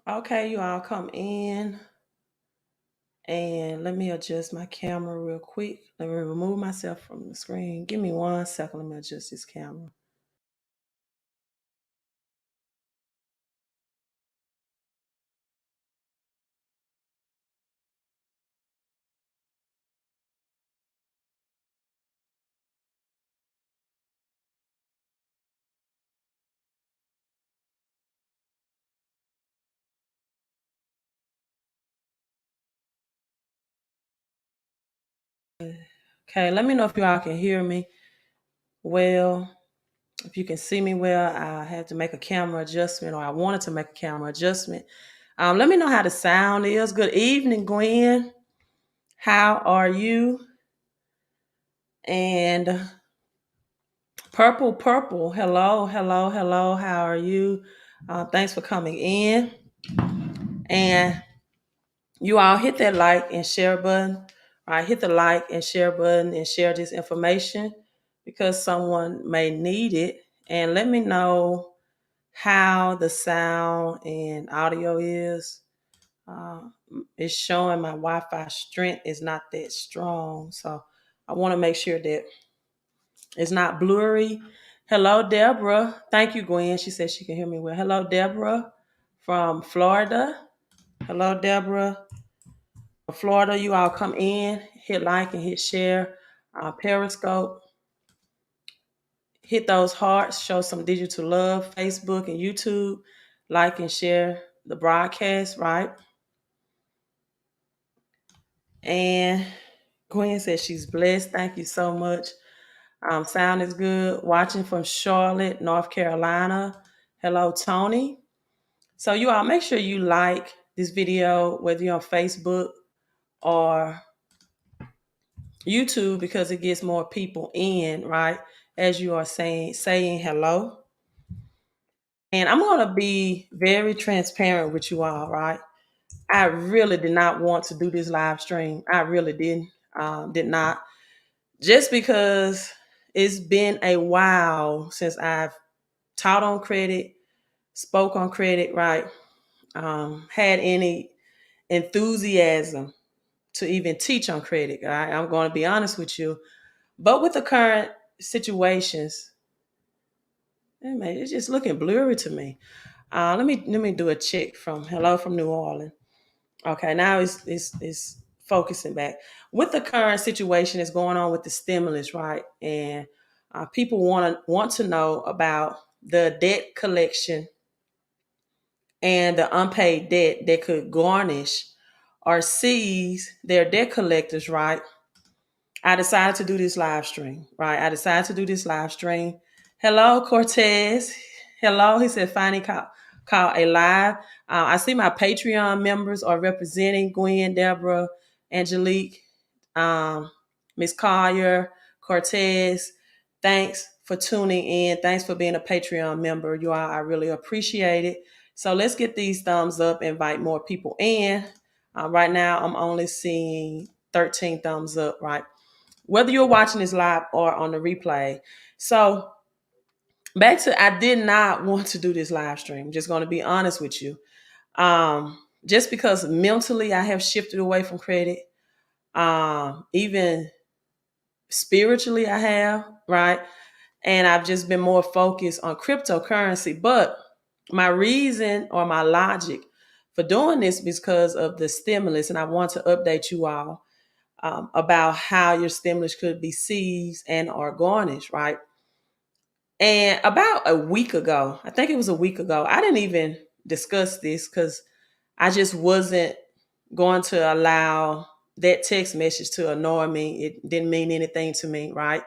Okay, you all come in and let me adjust my camera real quick. Let me remove myself from the screen. Give me 1 second. Let me adjust this camera. Okay, let me know if you all can hear me well. If you can see me well, I had to make a camera adjustment, or I wanted to make a camera adjustment. Let me know how the sound is. Good evening, Gwen. How are you? And Purple, Purple. Hello, hello, hello. How are you? Thanks for coming in. And you all hit that like and share button. All right, hit the like and share button and share this information because someone may need it. And let me know how the sound and audio is. Uh, it's showing my Wi-Fi strength is not that strong, so I want to make sure that it's not blurry. Hello, Deborah. Thank you, Gwen. She said she can hear me well. Hello, Deborah from Florida. Hello, Deborah. From Florida, you all come in, hit like and hit share. Periscope, hit those hearts, show some digital love. Facebook and YouTube, like and share the broadcast, right? And Gwen says she's blessed. Thank you so much. Sound is good. Watching from Charlotte, North Carolina. Hello, Tony. So you all make sure you like this video, whether you're on Facebook or YouTube, because it gets more people in, right? As you are saying hello. And I'm gonna be very transparent with you all, right? I really did not want to do this live stream. I really did not. Just because it's been a while since I've taught on credit, spoke on credit, right? Had any enthusiasm to even teach on credit. Right? I'm going to be honest with you. But with the current situations, man, it's just looking blurry to me. Let me do a check from hello from New Orleans. Okay, now it's focusing back. With the current situation that's going on with the stimulus, right? And people want to know about the debt collection and the unpaid debt that could garnish or seize their debt collectors, right? I decided to do this live stream, right? I decided to do this live stream. Hello, Cortez. Hello, he said, finally call a live. I see my Patreon members are representing Gwen, Deborah, Angelique, um, Miss Collier, Cortez. Thanks for tuning in. Thanks for being a Patreon member. You all, I really appreciate it. So let's get these thumbs up, invite more people in. Right now, I'm only seeing 13 thumbs up, right? Whether you're watching this live or on the replay. So back to, I did not want to do this live stream. I'm just going to be honest with you. Just because mentally I have shifted away from credit. Even spiritually I have, right? And I've just been more focused on cryptocurrency. But my reason or my logic for doing this is because of the stimulus. And I want to update you all about how your stimulus could be seized and or garnished, right? And about a week ago, I think it was a week ago, I didn't even discuss this because I just wasn't going to allow that text message to annoy me. It didn't mean anything to me, right?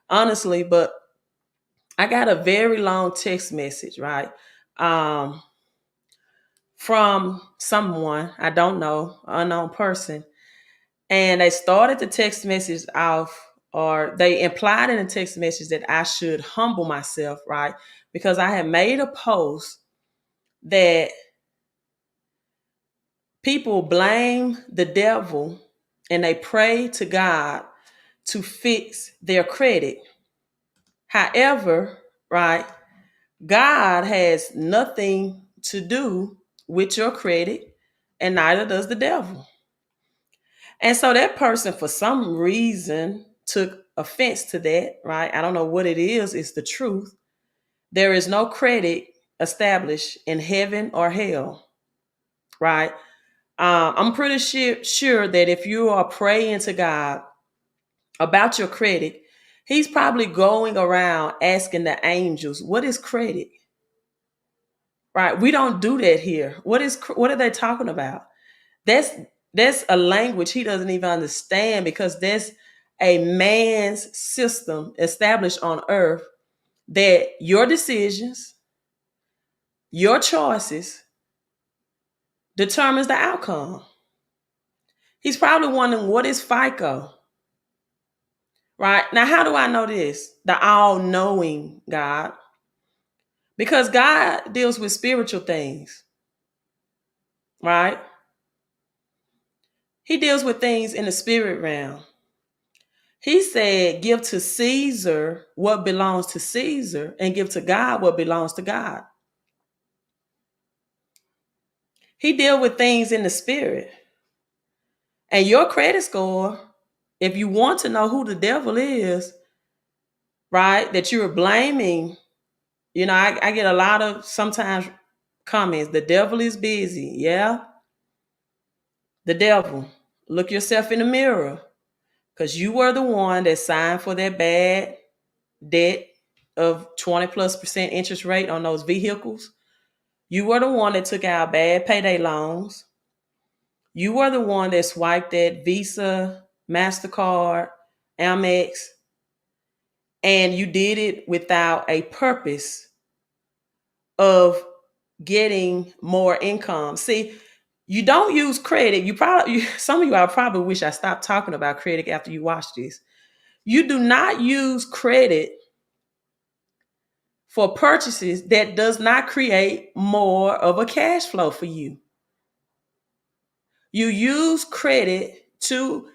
Honestly, but I got a very long text message, right? Um, from someone I don't know, unknown person. And they started the text message off, or they implied in the text message that I should humble myself, right? Because I had made a post that people blame the devil and they pray to God to fix their credit. However, right, God has nothing to do with your credit, and neither does the devil. And so that person, for some reason, took offense to that, right? I don't know what it is. It's the truth. There is no credit established in heaven or hell, right? I'm pretty sure that if you are praying to God about your credit, He's probably going around asking the angels, "What is credit?" Right? We don't do that here. What are they talking about? That's that's a language he doesn't even understand, because that's a man's system established on earth, that your decisions, your choices determines the outcome. He's probably wondering, what is FICO? Right? Now, how do I know this? The all-knowing God. Because God deals with spiritual things, right? He deals with things in the spirit realm. He said, give to Caesar what belongs to Caesar, and give to God what belongs to God. He deals with things in the spirit. And your credit score, if you want to know who the devil is, right, that you're blaming, I get a lot of sometimes comments, the devil is busy. Yeah, the devil. Look yourself in the mirror, because you were the one that signed for that bad debt of 20+% interest rate on those vehicles. You were the one that took out bad payday loans. You were the one that swiped that Visa, MasterCard, Amex, and you did it without a purpose of getting more income. See, you don't use credit. Some of you, I probably wish I stopped talking about credit after you watch this. You do not use credit for purchases that does not create more of a cash flow for you. You use credit to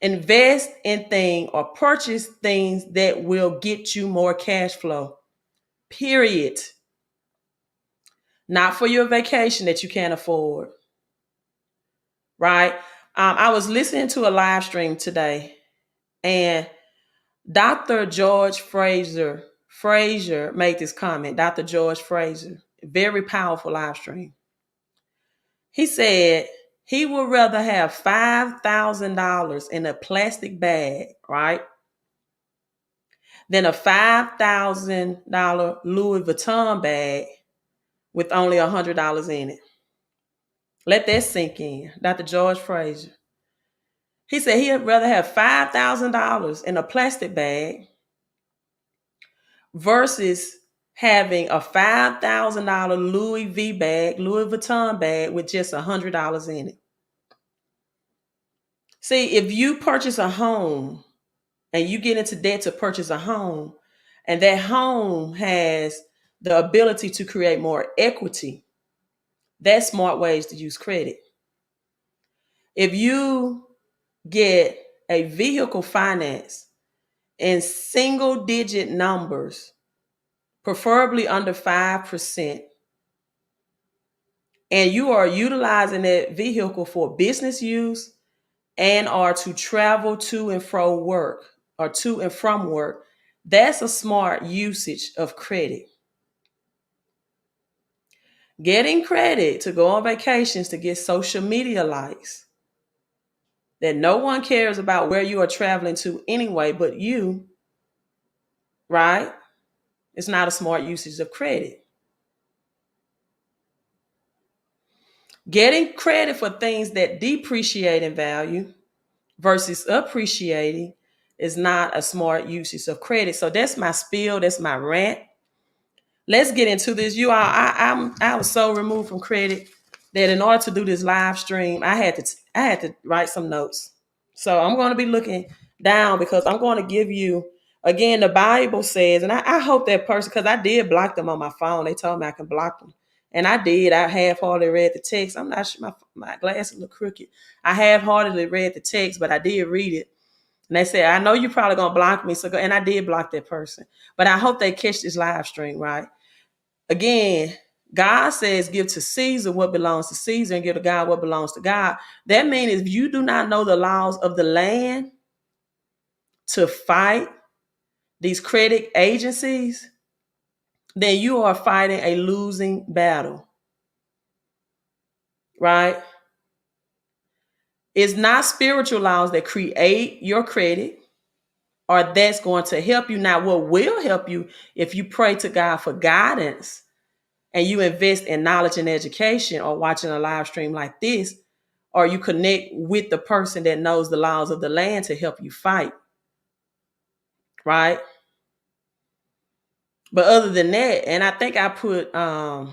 invest in things or purchase things that will get you more cash flow. Period. Not for your vacation that you can't afford. Right? I was listening to a live stream today, and Dr. George Fraser made this comment. Dr. George Fraser, very powerful live stream. He said he would rather have $5,000 in a plastic bag, right, than a $5,000 Louis Vuitton bag with only $100 in it. Let that sink in. Dr. George Fraser. He said he'd rather have $5,000 in a plastic bag versus having a $5,000 Louis Vuitton bag with just $100 in it. See, if you purchase a home and you get into debt to purchase a home, and that home has the ability to create more equity, that's smart ways to use credit. If you get a vehicle finance in single digit numbers, preferably under 5%, and you are utilizing that vehicle for business use and or to travel to and from work, that's a smart usage of credit. Getting credit to go on vacations to get social media likes that no one cares about where you are traveling to anyway but you, right? It's not a smart usage of credit. Getting credit for things that depreciate in value versus appreciating is not a smart usage of credit. So that's my spiel. That's my rant. Let's get into this. You all, I was so removed from credit that in order to do this live stream, I had to write some notes. So I'm going to be looking down, because I'm going to give you, again, the Bible says, and I hope that person, because I did block them on my phone. They told me I can block them. And I did. I half-heartedly read the text. I'm not sure, my glasses look crooked. I half-heartedly read the text, but I did read it. And they said, I know you're probably going to block me. And I did block that person. But I hope they catch this live stream, right? Again, God says, give to Caesar what belongs to Caesar and give to God what belongs to God. That means if you do not know the laws of the land to fight these credit agencies, then you are fighting a losing battle, right? It's not spiritual laws that create your credit or that's going to help you. Now, what will help you if you pray to God for guidance and you invest in knowledge and education or watching a live stream like this, or you connect with the person that knows the laws of the land to help you fight, right? But other than that, and I think I put a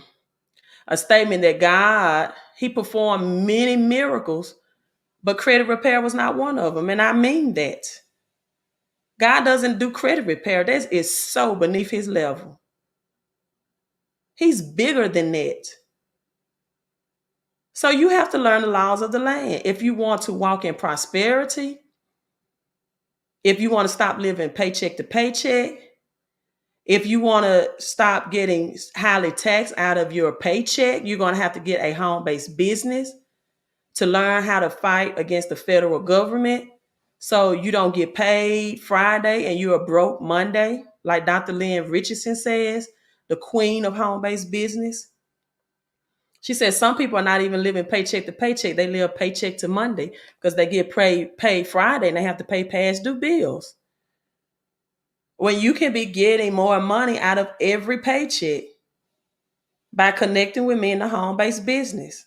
statement that God, he performed many miracles, but credit repair was not one of them. And I mean that. God doesn't do credit repair. That is so beneath his level. He's bigger than that. So you have to learn the laws of the land. If you want to walk in prosperity, if you want to stop living paycheck to paycheck, if you want to stop getting highly taxed out of your paycheck, you're going to have to get a home-based business to learn how to fight against the federal government so you don't get paid Friday and you're broke Monday, like Dr. Lynn Richardson says, the queen of home-based business. She says some people are not even living paycheck to paycheck. They live paycheck to Monday because they get paid Friday and they have to pay past due bills. When you can be getting more money out of every paycheck by connecting with me in the home-based business.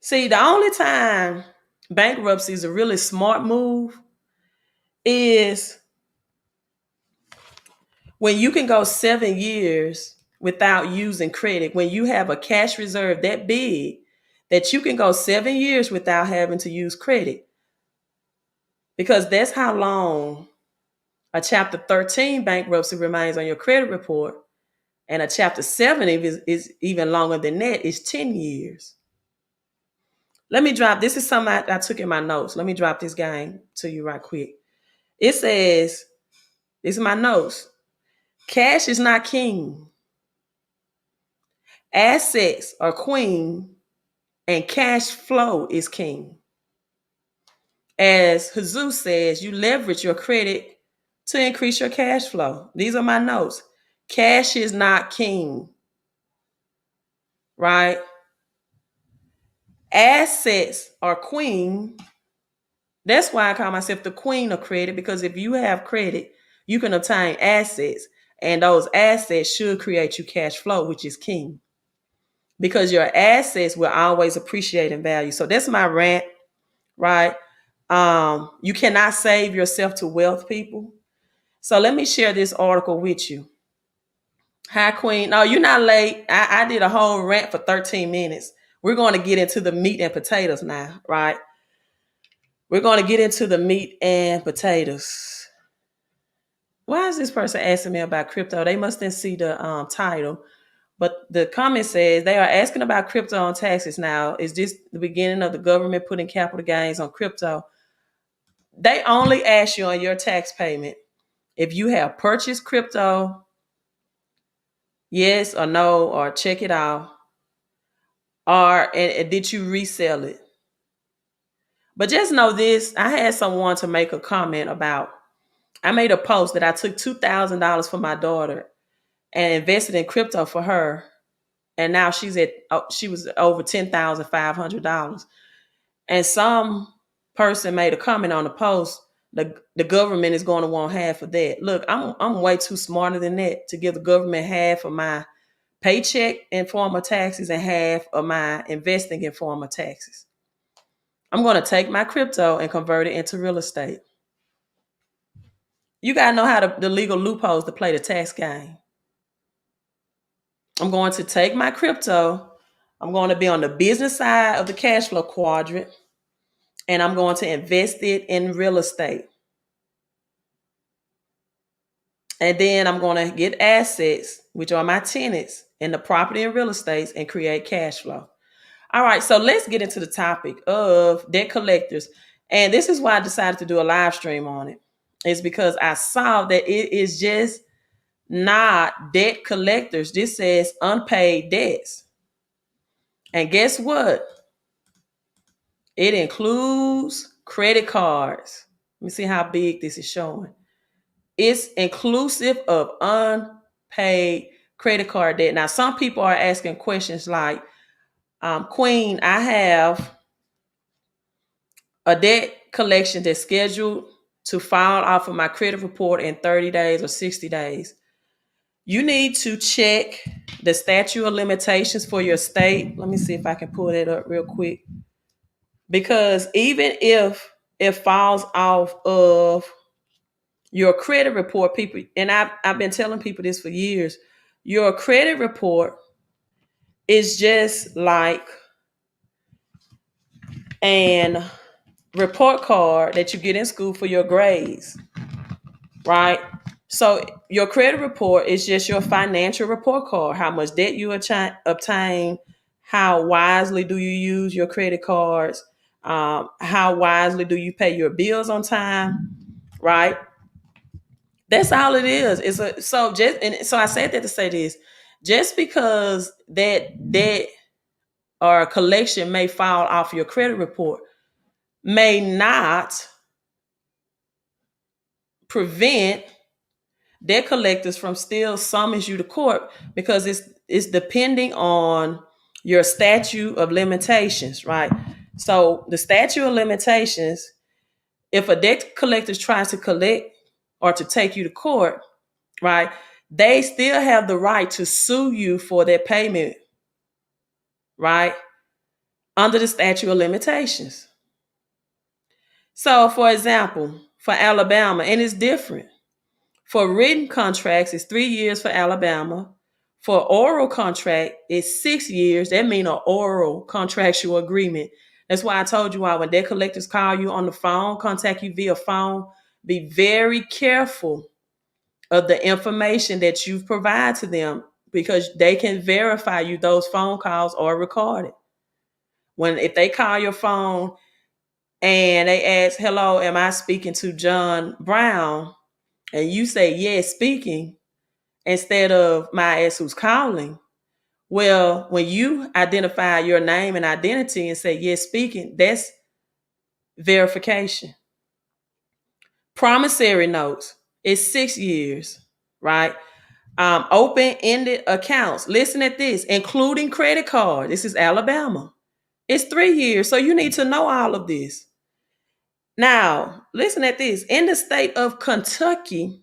See, the only time bankruptcy is a really smart move is when you can go 7 years without using credit, when you have a cash reserve that big that you can go 7 years without having to use credit. Because that's how long a Chapter 13 bankruptcy remains on your credit report. And a Chapter 7 is even longer than that. It's 10 years. Let me drop, this is something I took in my notes. Let me drop this game to you right quick. It says, this is my notes. Cash is not king. Assets are queen and cash flow is king. As Jesus says, you leverage your credit to increase your cash flow. These are my notes. Cash is not king, right? Assets are queen. That's why I call myself the queen of credit, because if you have credit, you can obtain assets, and those assets should create you cash flow, which is king, because your assets will always appreciate in value. So that's my rant, right? You cannot save yourself to wealth, people. So let me share this article with you. Hi, Queen. No, you're not late. I did a whole rant for 13 minutes. We're going to get into the meat and potatoes now, right? We're going to get into the meat and potatoes. Why is this person asking me about crypto? They must didn't see the title. But the comment says they are asking about crypto on taxes now. Is this the beginning of the government putting capital gains on crypto? They only ask you on your tax payment if you have purchased crypto, yes or no, or check it out, or and did you resell it? But just know this, I had someone to make a comment about, I made a post that I took $2,000 for my daughter and invested in crypto for her. And now she was over $10,500. And some person made a comment on the post, the government is going to want half of that. Look, I'm way too smarter than that to give the government half of my paycheck in form of taxes and half of my investing in form of taxes. I'm going to take my crypto and convert it into real estate. You got to know how the legal loopholes to play the tax game. I'm going to take my crypto. I'm going to be on the business side of the cash flow quadrant, and I'm going to invest it in real estate. And then I'm going to get assets, which are my tenants, in the property and real estate, and create cash flow. All right, so let's get into the topic of debt collectors. And this is why I decided to do a live stream on it. It's because I saw that it is just not debt collectors. This says unpaid debts. And guess what? It includes credit cards. Let me see how big this is showing. It's inclusive of unpaid credit card debt. Now, some people are asking questions like, Queen, I have a debt collection that's scheduled to file off of my credit report in 30 days or 60 days. You need to check the statute of limitations for your state. Let me see if I can pull that up real quick. Because even if it falls off of your credit report, people, and I've been telling people this for years, your credit report is just like an report card that you get in school for your grades, right? So your credit report is just your financial report card. How much debt you obtain, how wisely do you use your credit cards, how wisely do you pay your bills on time, right? That's all it is. So I said that to say this. Just because that debt or collection may fall off your credit report may not prevent debt collectors from still summons you to court, because it's depending on your statute of limitations, right? So the statute of limitations, if a debt collector tries to collect or to take you to court, right, they still have the right to sue you for their payment, right, under the statute of limitations. So, for example, for Alabama, and it's different. For written contracts, it's 3 years for Alabama. For oral contract, it's 6 years. That means an oral contractual agreement. That's why I told you all, when debt collectors call you on the phone, contact you via phone, be very careful of the information that you provide to them, because they can verify you. Those phone calls are recorded. If they call your phone and they ask, hello, am I speaking to John Brown? And you say, yes, speaking, instead of my ass who's calling. Well, when you identify your name and identity and say, yes, speaking, that's verification. Promissory notes is 6 years, right? Open-ended accounts. Listen at this, including credit card. This is Alabama. It's 3 years. So you need to know all of this. Now, listen at this. In the state of Kentucky,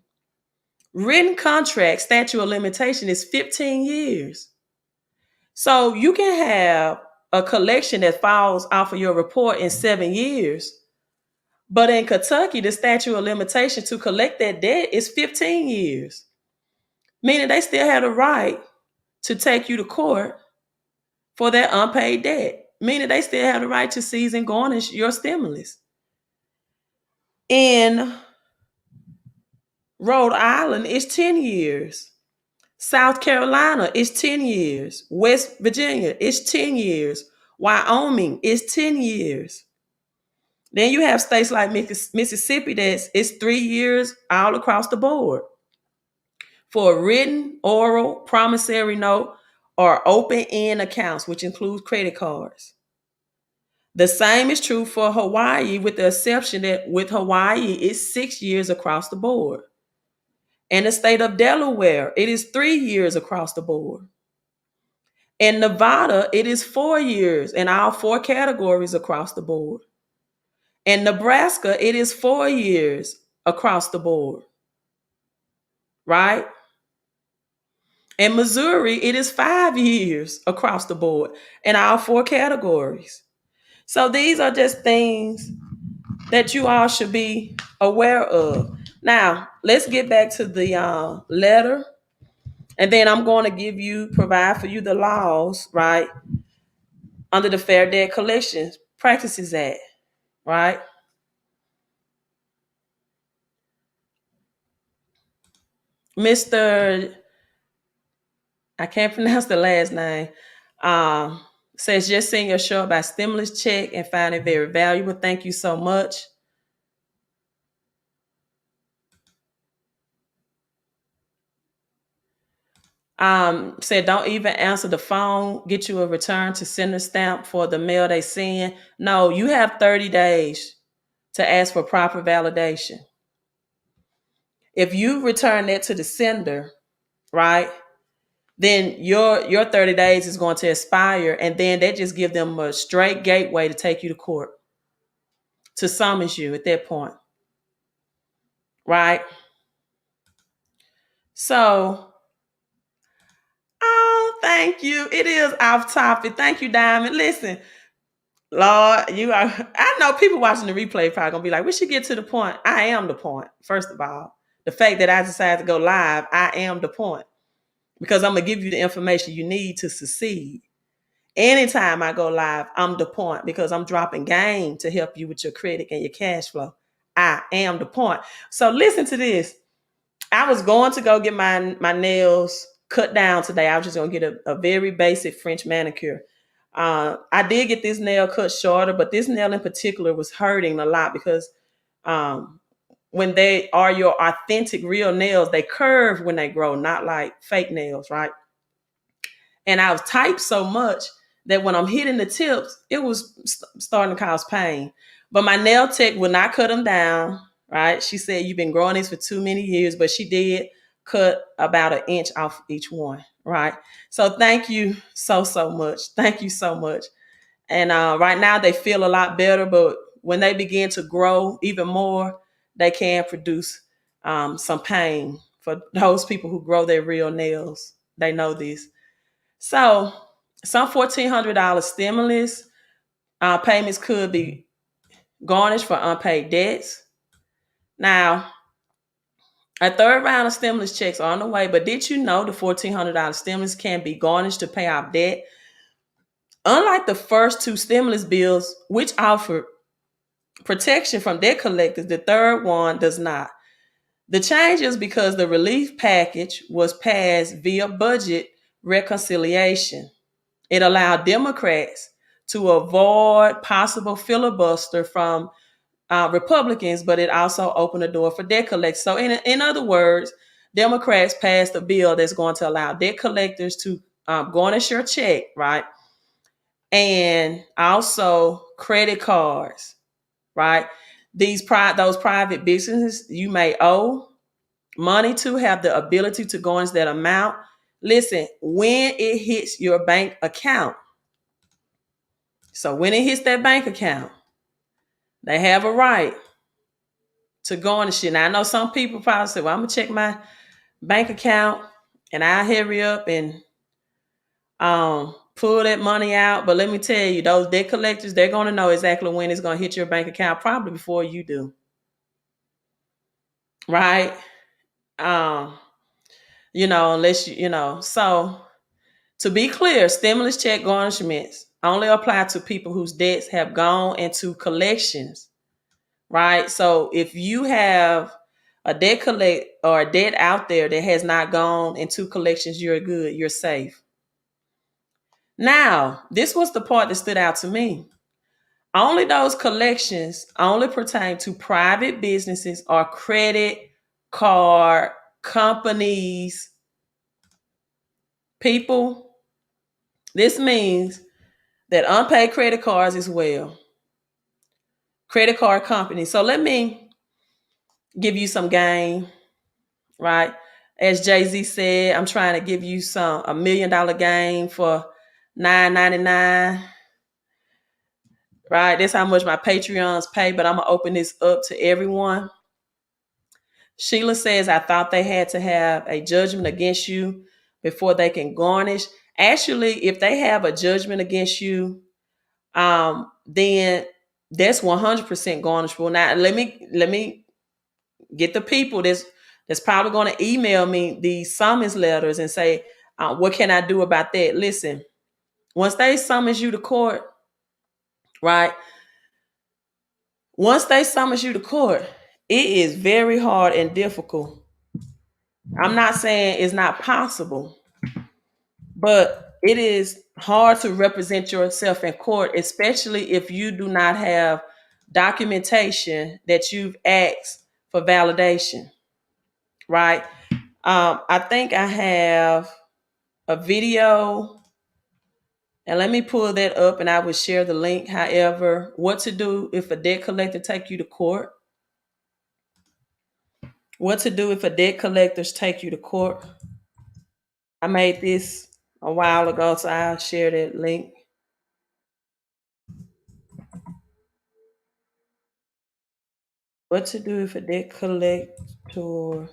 written contract statute of limitation is 15 years. So you can have a collection that falls off of your report in 7 years. But in Kentucky, the statute of limitation to collect that debt is 15 years. Meaning they still have the right to take you to court for that unpaid debt. Meaning they still have the right to seize and garnish your stimulus. In Rhode Island, it's 10 years. South Carolina is 10 years. West Virginia is 10 years. Wyoming is 10 years. Then you have states like Mississippi it's 3 years all across the board for a written, oral, promissory note, or open-end accounts, which includes credit cards. The same is true for Hawaii, with the exception that with Hawaii, it's 6 years across the board. In the state of Delaware, it is 3 years across the board. In Nevada, it is 4 years in all 4 categories across the board. In Nebraska, it is 4 years across the board, right? In Missouri, it is 5 years across the board in all 4 categories. So these are just things that you all should be aware of. Now, let's get back to the letter. And then I'm going to provide for you the laws, right, under the Fair Debt Collection Practices Act, right? Mr. I can't pronounce the last name. Says, just seeing your show about stimulus check and find it very valuable. Thank you so much. Said don't even answer the phone, get you a return to sender stamp for the mail they send. No, you have 30 days to ask for proper validation. If you return that to the sender, right, then your 30 days is going to expire, and then they just give them a straight gateway to take you to court, to summons you at that point, right? So, oh, thank you. It is off topic. Thank you, Diamond. Listen, Lord, you are. I know people watching the replay probably gonna be like, "We should get to the point." I am the point. First of all, the fact that I decided to go live, I am the point, because I'm gonna give you the information you need to succeed. Anytime I go live, I'm the point, because I'm dropping game to help you with your credit and your cash flow. I am the point. So listen to this. I was going to go get my nails cut down today. I was just gonna get a very basic French manicure. I did get this nail cut shorter, but this nail in particular was hurting a lot because um, when they are your authentic real nails, they curve when they grow, not like fake nails, right? And I was typed so much that when I'm hitting the tips, it was starting to cause pain. But my nail tech would not cut them down, right? She said, "You've been growing these for too many years," but she did cut about an inch off each one, right? So thank you so much. Thank you so much. And right now they feel a lot better, but when they begin to grow even more, they can produce some pain. For those people who grow their real nails, they know this. So some $1,400 stimulus payments could be garnished for unpaid debts. Now, a third round of stimulus checks are on the way, but did you know the $1,400 stimulus can be garnished to pay off debt? Unlike the first two stimulus bills, which offered protection from debt collectors, the third one does not. The change is because the relief package was passed via budget reconciliation. It allowed Democrats to avoid possible filibuster from Republicans, but it also opened the door for debt collectors. So, in other words, Democrats passed a bill that's going to allow debt collectors to garnish your check, right? And also credit cards, right? Those private businesses you may owe money to have the ability to garnish that amount. Listen, when it hits your bank account. So when it hits that bank account, they have a right to garnish it. Now I know some people probably say, "Well, I'm gonna check my bank account and I'll hurry up and pull that money out." But let me tell you, those debt collectors, they're gonna know exactly when it's gonna hit your bank account, probably before you do. Right? Um, unless so to be clear, stimulus check garnishments only apply to people whose debts have gone into collections, right? So if you have a debt collect or a debt out there that has not gone into collections, you're good, you're safe. Now, this was the part that stood out to me. Only those collections only pertain to private businesses or credit card companies. People, this means that unpaid credit cards as well. Credit card companies. So let me give you some game, right? As Jay-Z said, I'm trying to give you some $1 million game for $9.99. Right? That's how much my Patreons pay, but I'm gonna open this up to everyone. Sheila says, "I thought they had to have a judgment against you before they can garnish." Actually, if they have a judgment against you, then that's 100% garnishable. Now, let me get the people that's probably going to email me these summons letters and say, "What can I do about that?" Listen, once they summons you to court, right? Once they summons you to court, it is very hard and difficult. I'm not saying it's not possible, but it is hard to represent yourself in court, especially if you do not have documentation that you've asked for validation, right? I think I have. a video, and let me pull that up and I will share the link. However, what to do if a debt collector take you to court. What to do if a debt collectors take you to court. I made this a while ago, so I'll share that link. What to do if a debt collector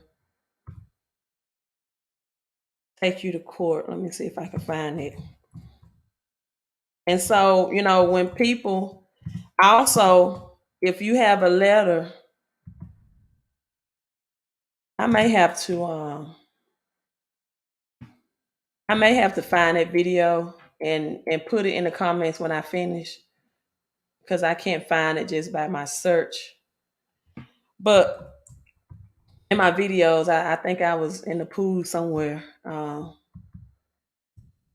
take you to court. Let me see if I can find it. And so, when people also, if you have a letter, I may have to find that video and put it in the comments when I finish, because I can't find it just by my search. But in my videos, I think I was in the pool somewhere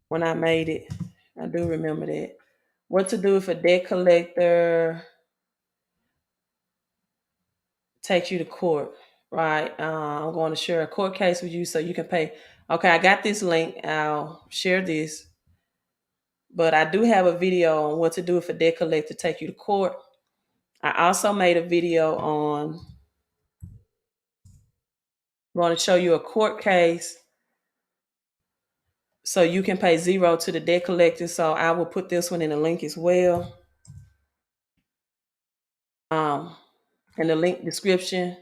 when I made it. I do remember that. What to do if a debt collector takes you to court, right? I'm going to share a court case with you so you can pay. Okay, I got this link. I'll share this. But I do have a video on what to do if a debt collector take you to court. I also made a video on, I'm going to show you a court case so you can pay zero to the debt collector. So I will put this one in the link as well. In the link description.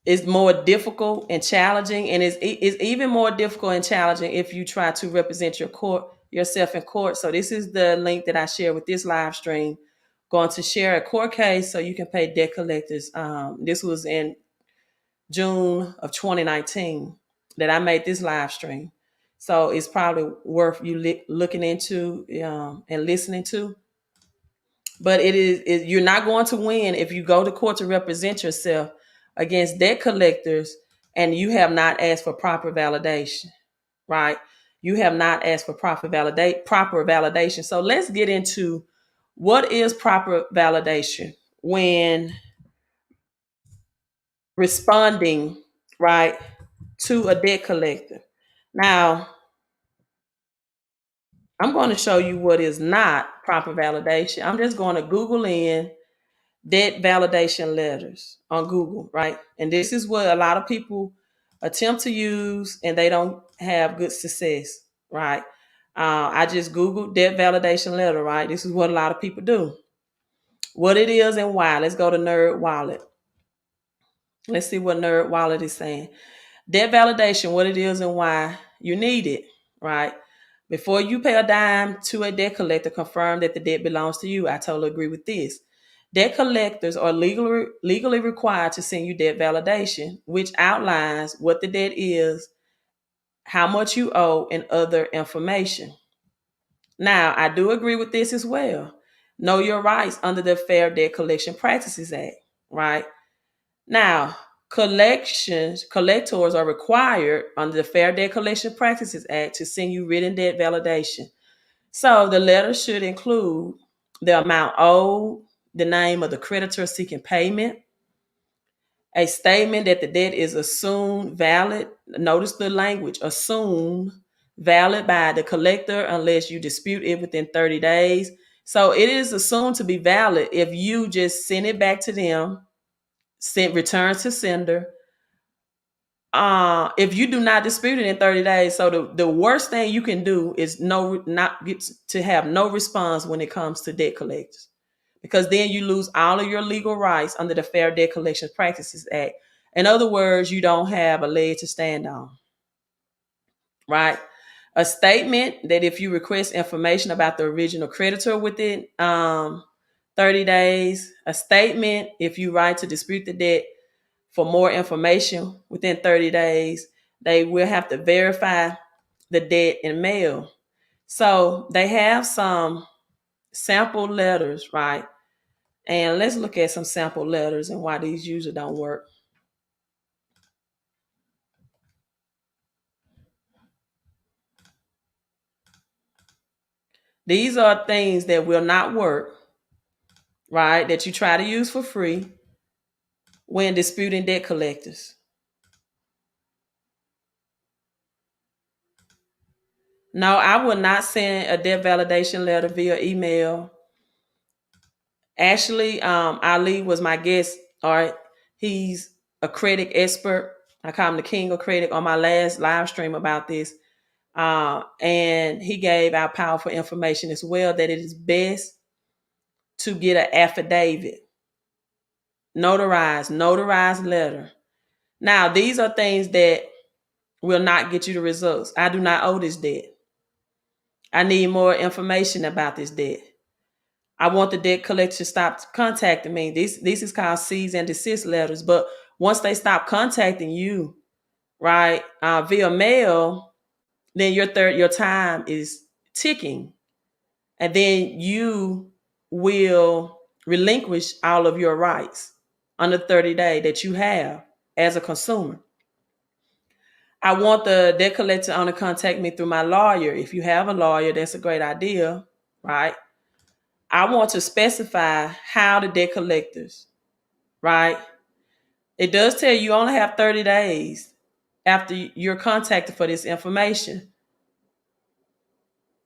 It's more difficult and challenging, and it's even more difficult and challenging if you try to represent yourself in court. So this is the link that I share with this live stream. Going to share a court case so you can pay debt collectors. This was in June of 2019 that I made this live stream. So it's probably worth you looking into and listening to. But you're not going to win if you go to court to represent yourself against debt collectors and you have not asked for proper validation, right? You have not asked for proper validation. So let's get into what is proper validation when responding, right, to a debt collector. Now, I'm going to show you what is not proper validation. I'm just going to Google in debt validation letters on Google, right? And this is what a lot of people attempt to use and they don't have good success, right? I just Googled debt validation letter, right? This is what a lot of people do. What it is and why. Let's go to Nerd Wallet. Let's see what Nerd Wallet is saying. Debt validation, what it is and why you need it, right? Before you pay a dime to a debt collector, confirm that the debt belongs to you. I totally agree with this. Debt collectors are legally required to send you debt validation, which outlines what the debt is, how much you owe, and other information. Now, I do agree with this as well. Know your rights under the Fair Debt Collection Practices Act, right? Now, collectors are required under the Fair Debt Collection Practices Act to send you written debt validation. So the letter should include the amount owed, the name of the creditor seeking payment, a statement that the debt is assumed valid. Notice the language, assumed valid by the collector unless you dispute it within 30 days. So it is assumed to be valid if you just send it back to them, return to sender. If you do not dispute it in 30 days, so the worst thing you can do is not get to have no response when it comes to debt collectors, because then you lose all of your legal rights under the Fair Debt Collection Practices Act. In other words, you don't have a leg to stand on, right? A statement that if you request information about the original creditor within 30 days, a statement if you write to dispute the debt for more information within 30 days, they will have to verify the debt in mail. So they have some sample letters, right? And let's look at some sample letters and why these usually don't work. These are things that will not work, right? That you try to use for free when disputing debt collectors. No, I will not send a debt validation letter via email. Actually, Ali was my guest. All right, he's a credit expert. I call him the king of credit on my last live stream about this. And he gave out powerful information as well that it is best to get an affidavit, notarized letter. Now, these are things that will not get you the results. I do not owe this debt. I need more information about this debt. I want the debt collector to stop contacting me. This is called cease and desist letters. But once they stop contacting you, right, via mail, then your time is ticking, and then you will relinquish all of your rights under 30 day that you have as a consumer. I want the debt collector to only contact me through my lawyer. If you have a lawyer, that's a great idea, right? I want to specify how the debt collectors, right? It does tell you only have 30 days after you're contacted for this information.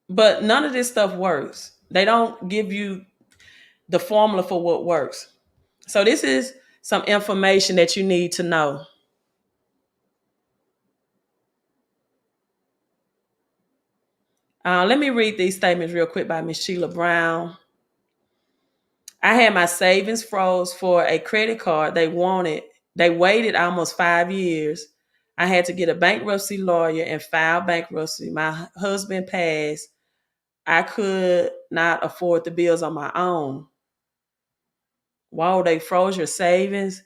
But none of this stuff works. They don't give you the formula for what works. So this is some information that you need to know. Let me read these statements real quick by Miss Sheila Brown. I had my savings froze for a credit card they waited almost 5 years. I had to get a bankruptcy lawyer and file bankruptcy. My husband passed. I could not afford the bills on my own. Whoa, they froze your savings.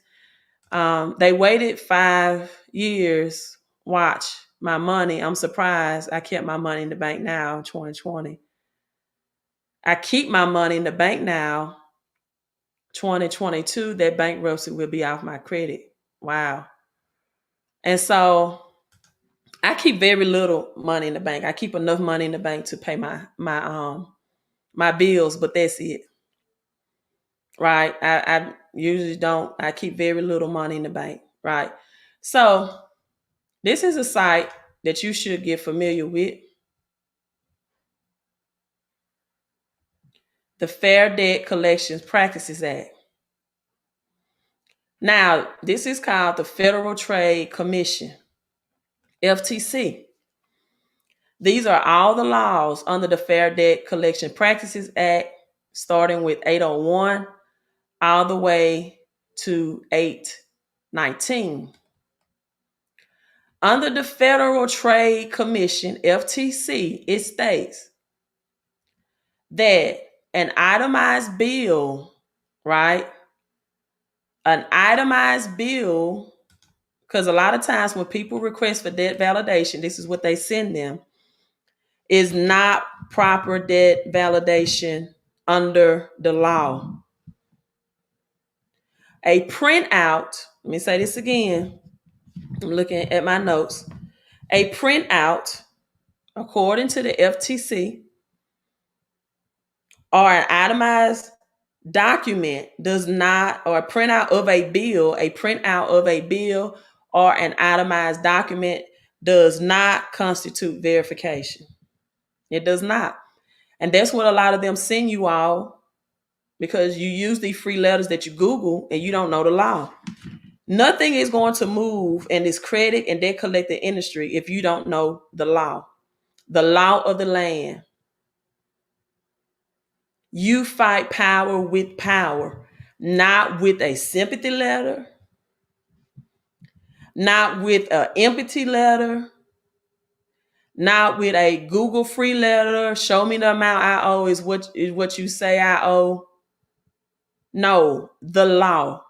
They waited 5 years. Watch my money. I'm surprised I kept my money in the bank now in 2020. I keep my money in the bank now, 2022. That bankruptcy will be off my credit. Wow. And so I keep very little money in the bank. I keep enough money in the bank to pay my bills, but that's it. Right. I usually don't. I keep very little money in the bank. Right. So this is a site that you should get familiar with. The Fair Debt Collections Practices Act. Now, this is called the Federal Trade Commission, FTC. These are all the laws under the Fair Debt Collection Practices Act, starting with 801 all the way to 819. Under the Federal Trade Commission, FTC, it states that an itemized bill, right? An itemized bill, because a lot of times when people request for debt validation, this is what they send them, is not proper debt validation under the law. A printout, let me say this again. I'm looking at my notes. A printout, according to the FTC, or an itemized document does not, or a printout of a bill or an itemized document does not constitute verification. It does not. And that's what a lot of them send you all, because you use these free letters that you Google and you don't know the law. Nothing is going to move in this credit and debt collecting industry if you don't know the law of the land. You fight power with power, not with a sympathy letter, not with an empathy letter, not with a Google free letter. Show me the amount I owe is what you say I owe. No, the law.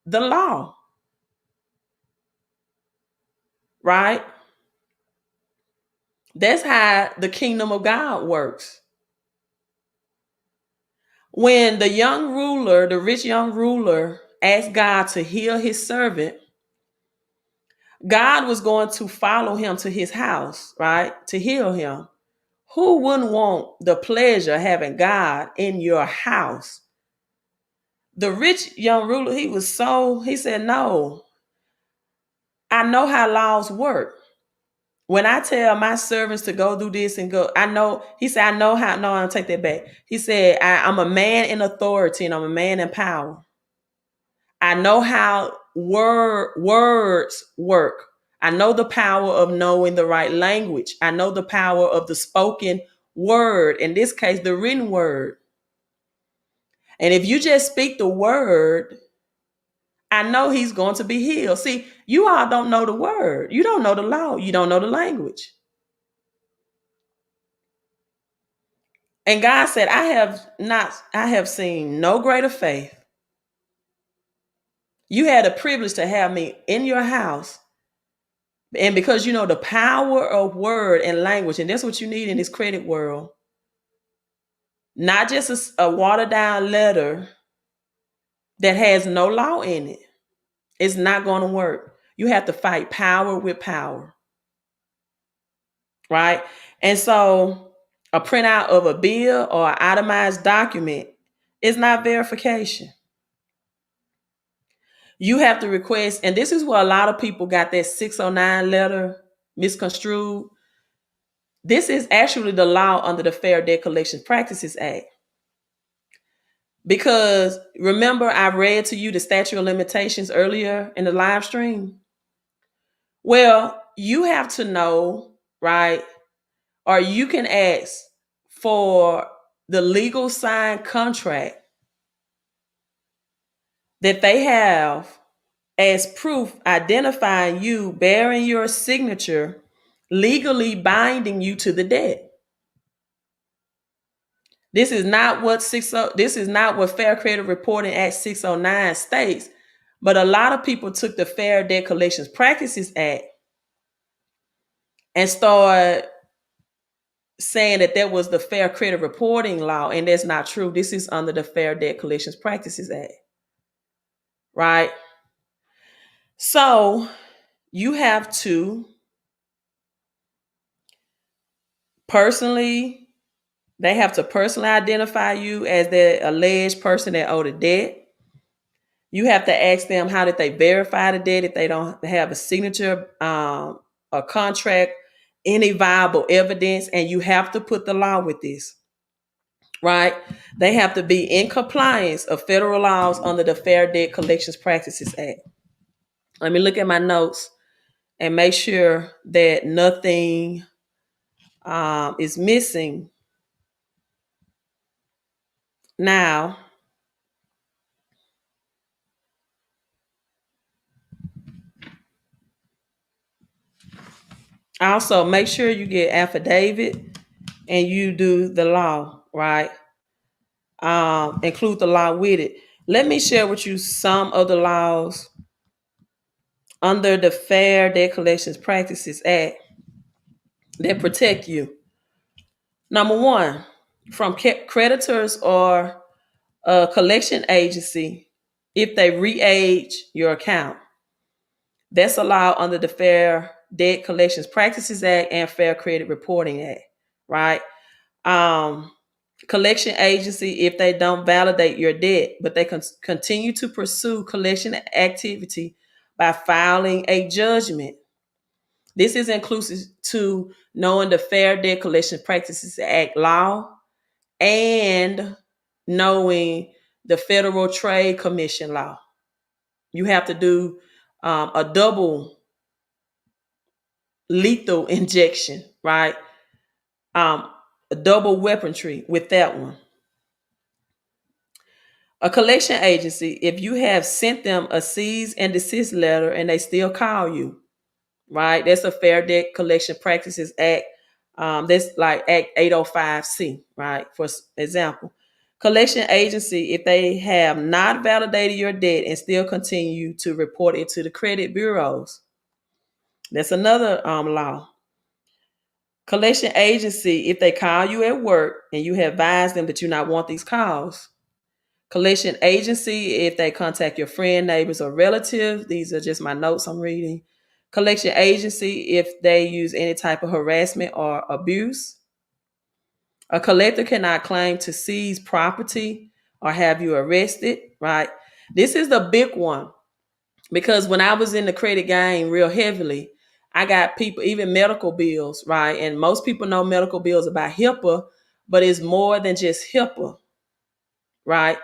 The law. Right? That's how the kingdom of God works. When the rich young ruler, asked God to heal his servant, God was going to follow him to his house, right? To heal him. Who wouldn't want the pleasure of having God in your house? The rich young ruler, he said, no, I know how laws work. When I tell my servants to go do this and go, I know, he said, I know how, no, I'll take that back. He said, I'm a man in authority and I'm a man in power. I know how words work. I know the power of knowing the right language. I know the power of the spoken word, in this case, the written word. And if you just speak the word, I know he's going to be healed. See, you all don't know the word. You don't know the law. You don't know the language. And God said, I have seen no greater faith. You had a privilege to have me in your house. And because you know the power of word and language, and that's what you need in this credit world, not just a watered down letter that has no law in it. It's not going to work. You have to fight power with power, right? And so a printout of a bill or an itemized document is not verification. You have to request, and this is where a lot of people got that 609 letter misconstrued. This is actually the law under the Fair Debt Collection Practices Act. Because remember, I read to you the statute of limitations earlier in the live stream. Well, you have to know, right? Or you can ask for the legal signed contract that they have as proof identifying you, bearing your signature, legally binding you to the debt. This is not what Fair Credit Reporting Act 609 states, but a lot of people took the Fair Debt Collections Practices Act and started saying that was the Fair Credit Reporting law, and that's not true. This is under the Fair Debt Collections Practices Act, right? So you have to personally They have to personally identify you as the alleged person that owed a debt. You have to ask them how did they verify the debt if they don't have a signature, a contract, any viable evidence, and you have to put the law with this, right? They have to be in compliance of federal laws under the Fair Debt Collections Practices Act. Let me look at my notes and make sure that nothing is missing. Now, also make sure you get affidavit and you do the law, right? Include the law with it. Let me share with you some of the laws under the Fair Debt Collections Practices Act that protect you. Number one, from creditors or a collection agency if they re-age your account. That's allowed under the Fair Debt Collections Practices Act and Fair Credit Reporting Act, right? Collection agency if they don't validate your debt, but they can continue to pursue collection activity by filing a judgment. This is inclusive to knowing the Fair Debt Collection Practices Act law and knowing the Federal Trade Commission law. You have to do a double lethal injection, right? A double weaponry with that one. A collection agency, if you have sent them a cease and desist letter and they still call you, right? That's a Fair Debt Collection Practices Act. That's like Act 805C, right? For example, collection agency, if they have not validated your debt and still continue to report it to the credit bureaus, that's another law. Collection agency, if they call you at work and you have advised them that you not want these calls. Collection agency, if they contact your friend, neighbors, or relatives. These are just my notes I'm reading. Collection agency, if they use any type of harassment or abuse. A collector cannot claim to seize property or have you arrested, right? This is the big one because when I was in the credit game real heavily, I got people, even medical bills, right? And most people know medical bills about HIPAA, but it's more than just HIPAA, right?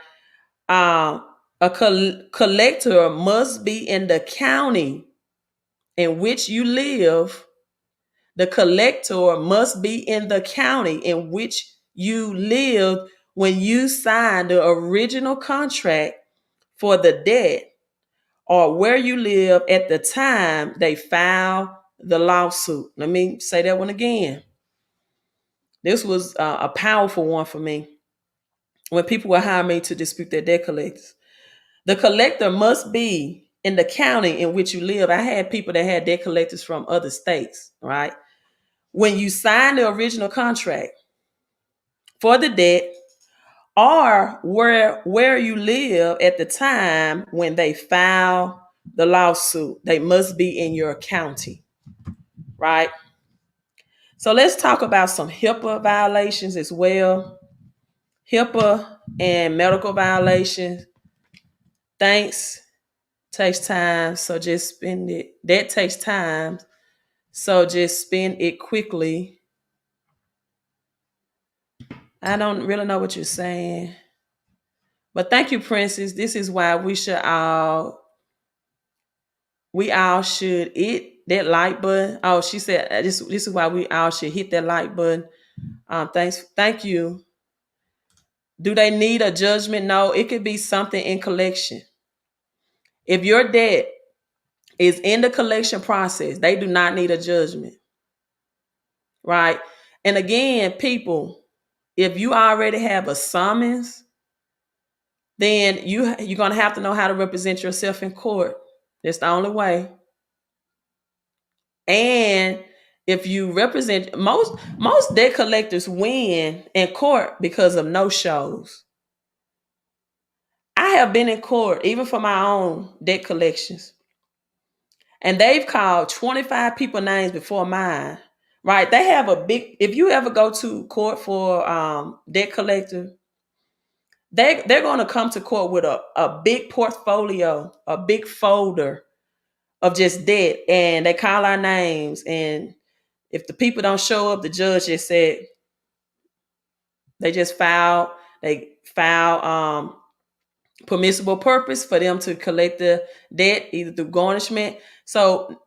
Um, a collector must be in the county in which you live. The collector must be in the county in which you lived when you signed the original contract for the debt, or where you live at the time they filed the lawsuit. Let me say that one again. This was a powerful one for me when people would hire me to dispute their debt collectors. The collector must be in the county in which you live. I had people that had debt collectors from other states, right? When you sign the original contract for the debt, or where you live at the time when they file the lawsuit, they must be in your county, right? So let's talk about some HIPAA violations as well. HIPAA and medical violations. Thanks takes time, so just spend it. That takes time, so just spend it quickly. I don't really know what you're saying, but thank you, Princess. This is why we all should hit that like button. Oh, she said this is why we all should hit that like button. Thank you. Do they need a judgment? No, it could be something in collection. If your debt is in the collection process, they do not need a judgment, right? And again, people, if you already have a summons, then you're gonna have to know how to represent yourself in court. That's the only way. And if you represent most debt collectors win in court because of no shows. I have been in court even for my own debt collections, and they've called 25 people names before mine. Right? They have a big. If you ever go to court for debt collector, they're going to come to court with a big portfolio, a big folder of just debt, and they call our names. And if the people don't show up, the judge just said they just file. They file permissible purpose for them to collect the debt either through garnishment. So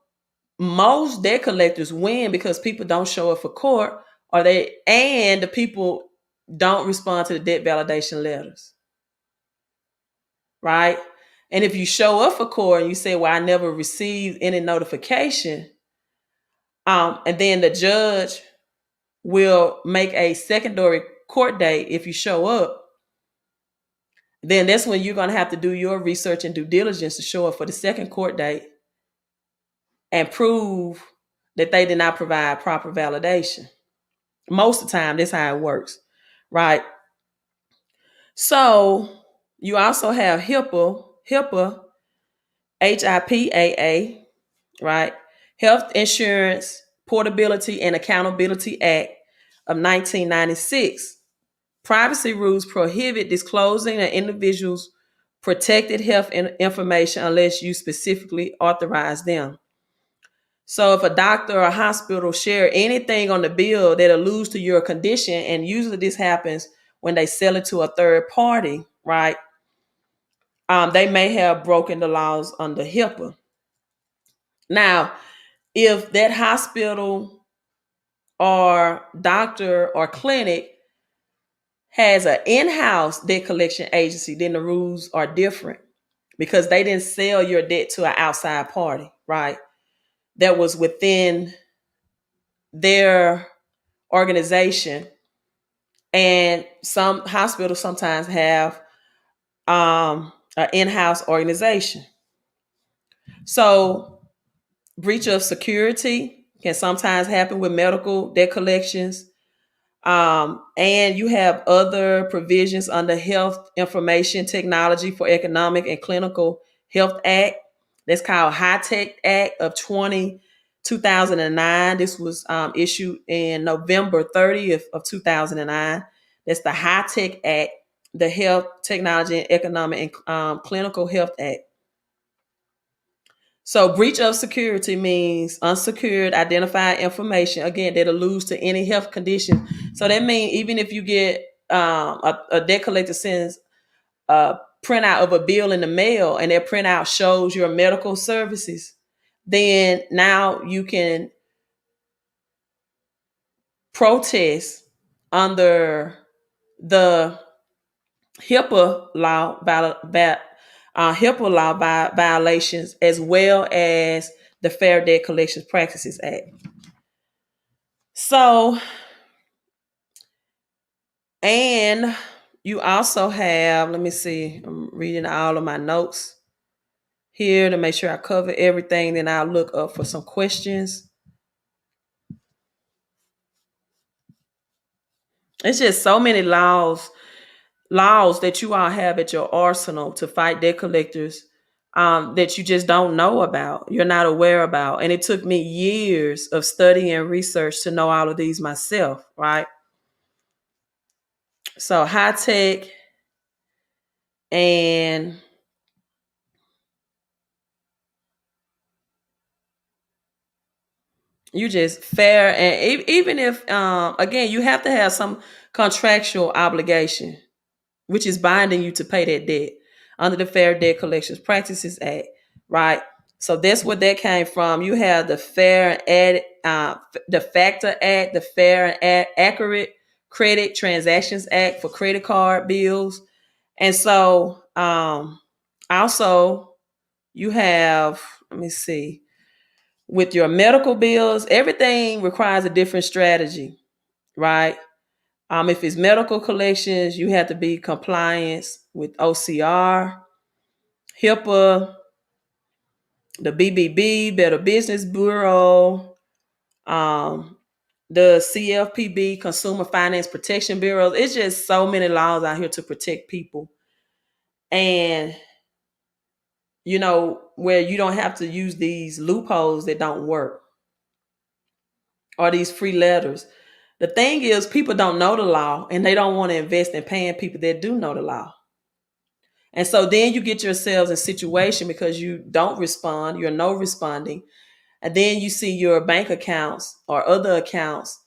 most debt collectors win because people don't show up for court, or the people don't respond to the debt validation letters, right? And if you show up for court and you say, "Well, I never received any notification," and then the judge will make a secondary court date if you show up, then that's when you're going to have to do your research and due diligence to show up for the second court date and prove that they did not provide proper validation. Most of the time, that's how it works, right? So you also have HIPAA, HIPAA, right? Health Insurance Portability and Accountability Act of 1996. Privacy rules prohibit disclosing an individual's protected health information unless you specifically authorize them. So if a doctor or a hospital share anything on the bill that alludes to your condition, and usually this happens when they sell it to a third party, right? They may have broken the laws under HIPAA. Now, if that hospital or doctor or clinic has an in-house debt collection agency, then the rules are different because they didn't sell your debt to an outside party, right? That was within their organization. And some hospitals sometimes have an in-house organization. So breach of security can sometimes happen with medical debt collections. And you have other provisions under Health Information Technology for Economic and Clinical Health Act. That's called High Tech Act of 2009. This was issued in November 30th of 2009. That's the High Tech Act, the Health Technology and Economic and Clinical Health Act. So breach of security means unsecured identified information, again, that alludes to any health condition. So that means even if you get a debt collector sends a printout of a bill in the mail and that printout shows your medical services, then now you can protest under the HIPAA law, violations, as well as the Fair Debt Collections Practices Act. So, and you also have, let me see, I'm reading all of my notes here to make sure I cover everything. Then I'll look up for some questions. It's just so many laws that you all have at your arsenal to fight debt collectors, that you just don't know about, you're not aware about. And it took me years of study and research to know all of these myself, right? So high tech and you just fair. And even if, again, you have to have some contractual obligation, which is binding you to pay that debt under the Fair Debt Collections Practices Act, right? So that's where that came from. You have the the Factor Act, the Fair and Accurate Credit Transactions Act for credit card bills, and so also you have, let me see, with your medical bills, everything requires a different strategy, right? If it's medical collections, you have to be compliance with OCR, HIPAA, the BBB, Better Business Bureau, um, the CFPB, Consumer Finance Protection Bureau. It's just so many laws out here to protect people. And, where you don't have to use these loopholes that don't work or these free letters. The thing is, people don't know the law and they don't want to invest in paying people that do know the law. And so then you get yourselves in a situation because you don't respond, you're no responding. And then you see your bank accounts or other accounts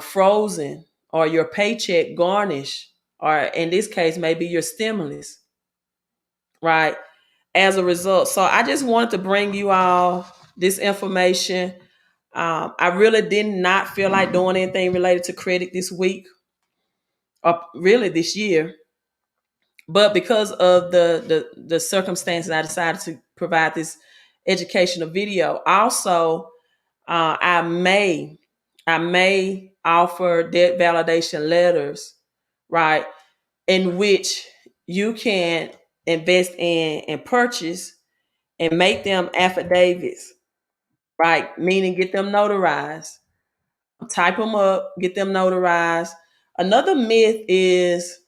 frozen, or your paycheck garnished, or in this case, maybe your stimulus, right? As a result. So I just wanted to bring you all this information. I really did not feel like doing anything related to credit this week, or really this year. But because of the circumstances, I decided to provide this educational video. Also, I may offer debt validation letters, right, in which you can invest in and purchase and make them affidavits, right? Meaning get them notarized, type them up, get them notarized. Another myth is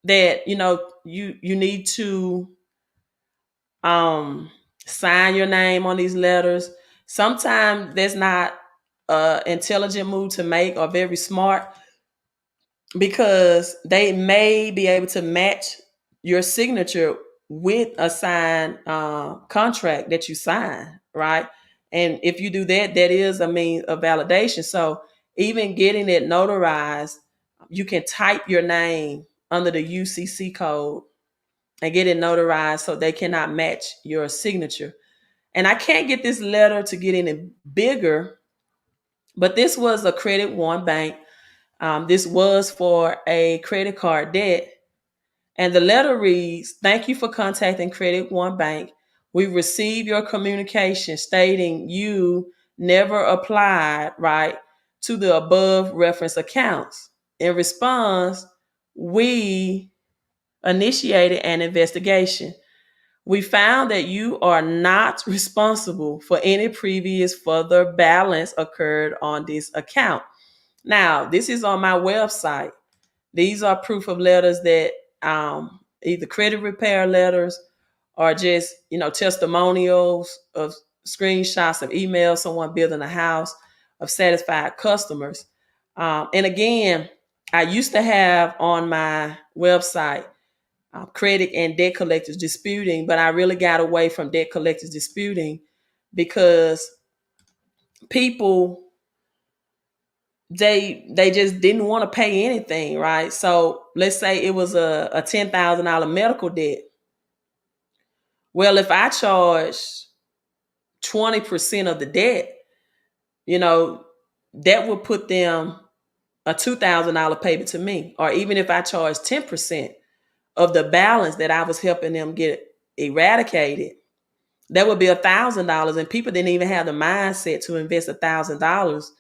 that you need to um sign your name on these letters. Sometimes that's not a intelligent move to make or very smart, because they may be able to match your signature with a signed contract that you sign, right? And if you do that, that is a means of validation. So even getting it notarized, you can type your name under the UCC code and get it notarized so they cannot match your signature. And I can't get this letter to get any bigger, but this was a Credit One bank. This was for a credit card debt. And the letter reads, "Thank you for contacting Credit One Bank. We received your communication stating you never applied, right, to the above reference accounts. In response, we initiated an investigation. We found that you are not responsible for any previous further balance occurred on this account." Now, this is on my website. These are proof of letters that either credit repair letters or just, testimonials of screenshots of emails, someone building a house, of satisfied customers. And again, I used to have on my website credit and debt collectors disputing, but I really got away from debt collectors disputing because people, they just didn't want to pay anything, right? So let's say it was a $10,000 medical debt. Well, if I charge 20% of the debt, you know, that would put them a $2,000 payment to me. Or even if I charge 10% of the balance that I was helping them get eradicated, that would be $1,000. And people didn't even have the mindset to invest $1,000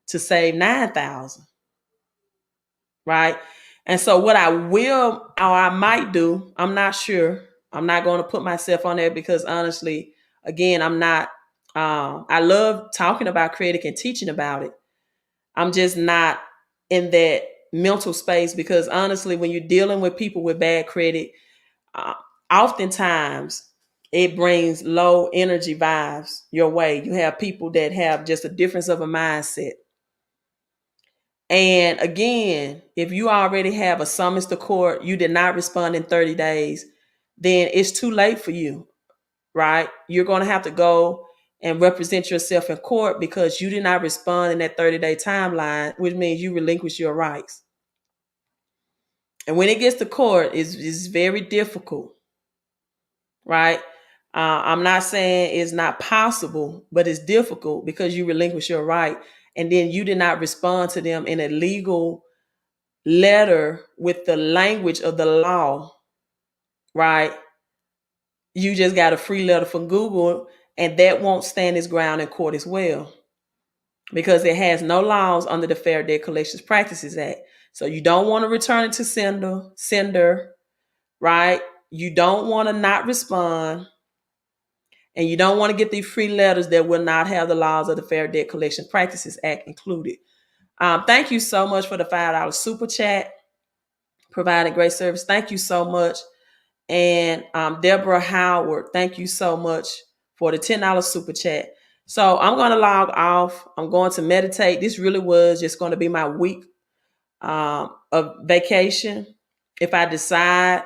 to save 9,000. Right. And so what I will, or I might do, I'm not sure. I'm not going to put myself on there because honestly, again, I'm not, I love talking about credit and teaching about it. I'm just not in that mental space because honestly, when you're dealing with people with bad credit, uh, oftentimes it brings low energy vibes your way. You have people that have just a difference of a mindset. And again, if you already have a summons to court, you did not respond in 30 days, then it's too late for you, right? You're going to have to go and represent yourself in court because you did not respond in that 30-day timeline, which means you relinquish your rights. And when it gets to court, it's very difficult, right? I'm not saying it's not possible, but it's difficult because you relinquish your right. And then you did not respond to them in a legal letter with the language of the law, right? You just got a free letter from Google, and that won't stand its ground in court as well because it has no laws under the Fair Debt Collections Practices Act. So you don't want to return it to sender, right? You don't want to not respond, and you don't want to get these free letters that will not have the laws of the Fair Debt Collection Practices Act included. Thank you so much for the $5 super chat, providing great service. Thank you so much. And Deborah Howard, thank you so much for the $10 super chat. So I'm going to log off. I'm going to meditate. This really was just going to be my week of vacation. If I decide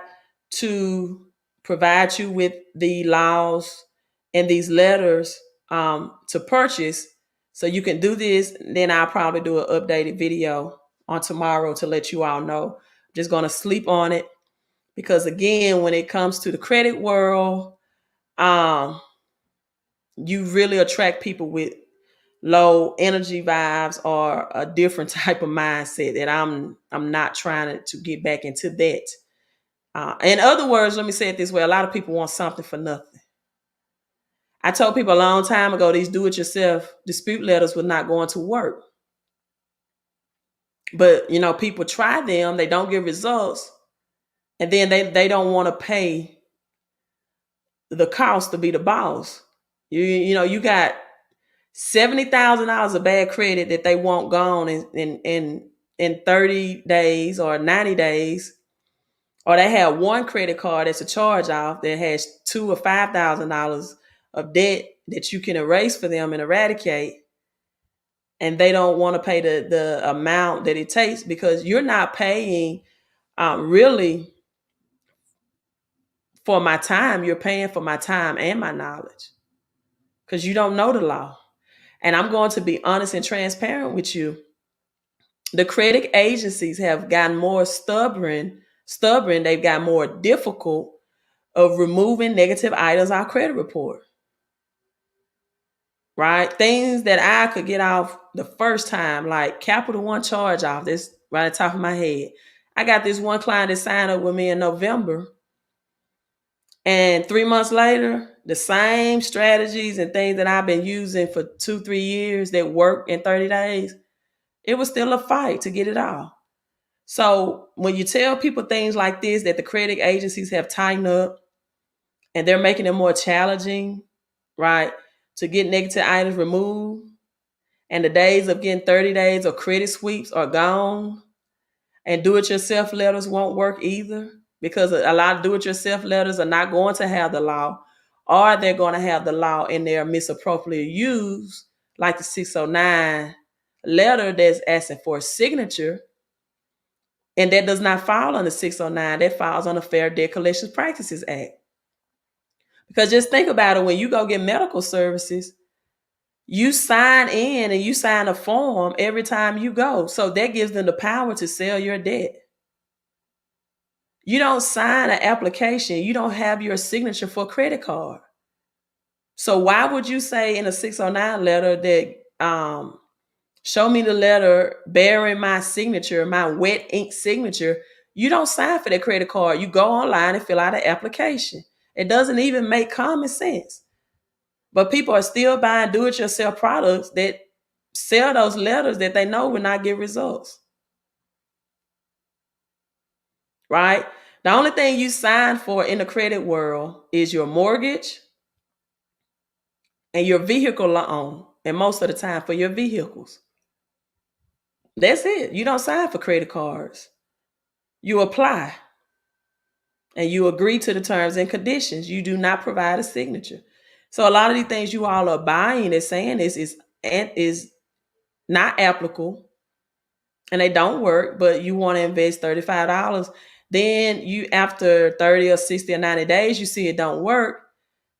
to provide you with the laws and these letters to purchase so you can do this, then I'll probably do an updated video on tomorrow to let you all know. I'm just going to sleep on it because again, when it comes to the credit world, you really attract people with low energy vibes or a different type of mindset that I'm not trying to get back into that. In other words, let me say it this way: a lot of people want something for nothing. I told people a long time ago these do-it-yourself dispute letters were not going to work, but you know, people try them, they don't get results, and then they don't want to pay the cost to be the boss. You know, you got $70,000 of bad credit that they want gone in 30 days or 90 days, or they have one credit card that's a charge off that has $2,000 or $5,000 of debt that you can erase for them and eradicate, and they don't want to pay the amount that it takes because you're not paying really for my time. You're paying for my time and my knowledge because you don't know the law. And I'm going to be honest and transparent with you. The credit agencies have gotten more stubborn. They've got more difficult of removing negative items on our credit report. Right? Things that I could get off the first time, like Capital One charge off. This right at the top of my head. I got this one client that signed up with me in November. And 3 months later, the same strategies and things that I've been using for 2-3 years that work in 30 days, it was still a fight to get it off. So when you tell people things like this, that the credit agencies have tightened up and they're making it more challenging, right, to get negative items removed, and the days of getting 30 days of credit sweeps are gone, and do-it-yourself letters won't work either because a lot of do-it-yourself letters are not going to have the law, or they're going to have the law and they're misappropriately used, like the 609 letter that's asking for a signature. And that does not fall under 609. That falls on the Fair Debt Collection Practices Act. Because just think about it, when you go get medical services, you sign in and you sign a form every time you go. So that gives them the power to sell your debt. You don't sign an application. You don't have your signature for a credit card. So why would you say in a 609 letter that show me the letter bearing my signature, my wet ink signature? You don't sign for that credit card. You go online and fill out an application. It doesn't even make common sense. But people are still buying do-it-yourself products that sell those letters that they know will not get results. Right? The only thing you sign for in the credit world is your mortgage and your vehicle loan, and most of the time for your vehicles. That's it. You don't sign for credit cards. You apply and you agree to the terms and conditions. You do not provide a signature. So a lot of these things you all are buying and saying is not applicable and they don't work, but you want to invest $35. Then you, after 30 or 60 or 90 days, you see it don't work.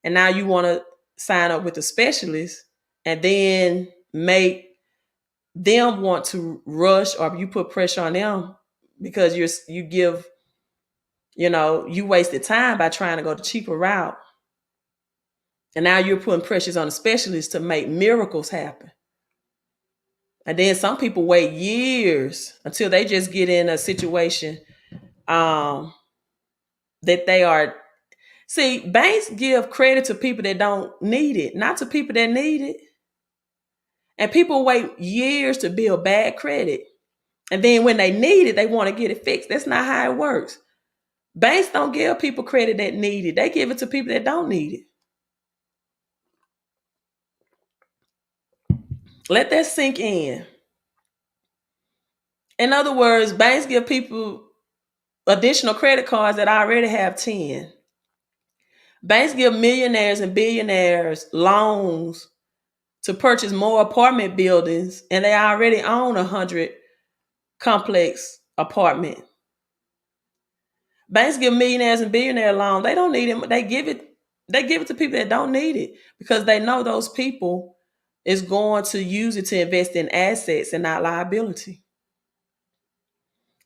And now you want to sign up with a specialist and then make them want to rush, or you put pressure on them because you wasted time by trying to go the cheaper route. And now you're putting pressures on the specialist to make miracles happen. And then some people wait years until they just get in a situation that they are. See, banks give credit to people that don't need it, not to people that need it. And people wait years to build bad credit. And then when they need it, they want to get it fixed. That's not how it works. Banks don't give people credit that need it. They give it to people that don't need it. Let that sink in. In other words, banks give people additional credit cards that already have 10. Banks give millionaires and billionaires loans to purchase more apartment buildings, and they already own 100 complex apartment. Banks give millionaires and billionaire loans. They don't need it. They give it to people that don't need it because they know those people is going to use it to invest in assets and not liability.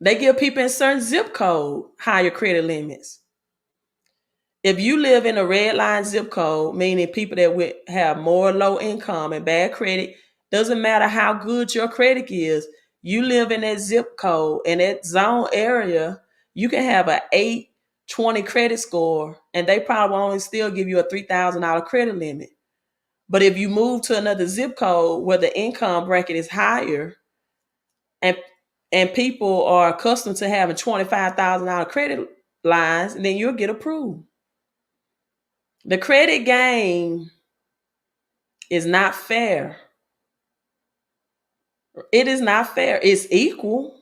They give people in certain zip code higher credit limits. If you live in a red line zip code, meaning people that would have more low income and bad credit, doesn't matter how good your credit is, you live in that zip code in that zone area, you can have an 820 credit score and they probably will only still give you a $3,000 credit limit. But if you move to another zip code where the income bracket is higher and people are accustomed to having $25,000 credit lines, then you'll get approved. The credit game is not fair. It is not fair. It's equal,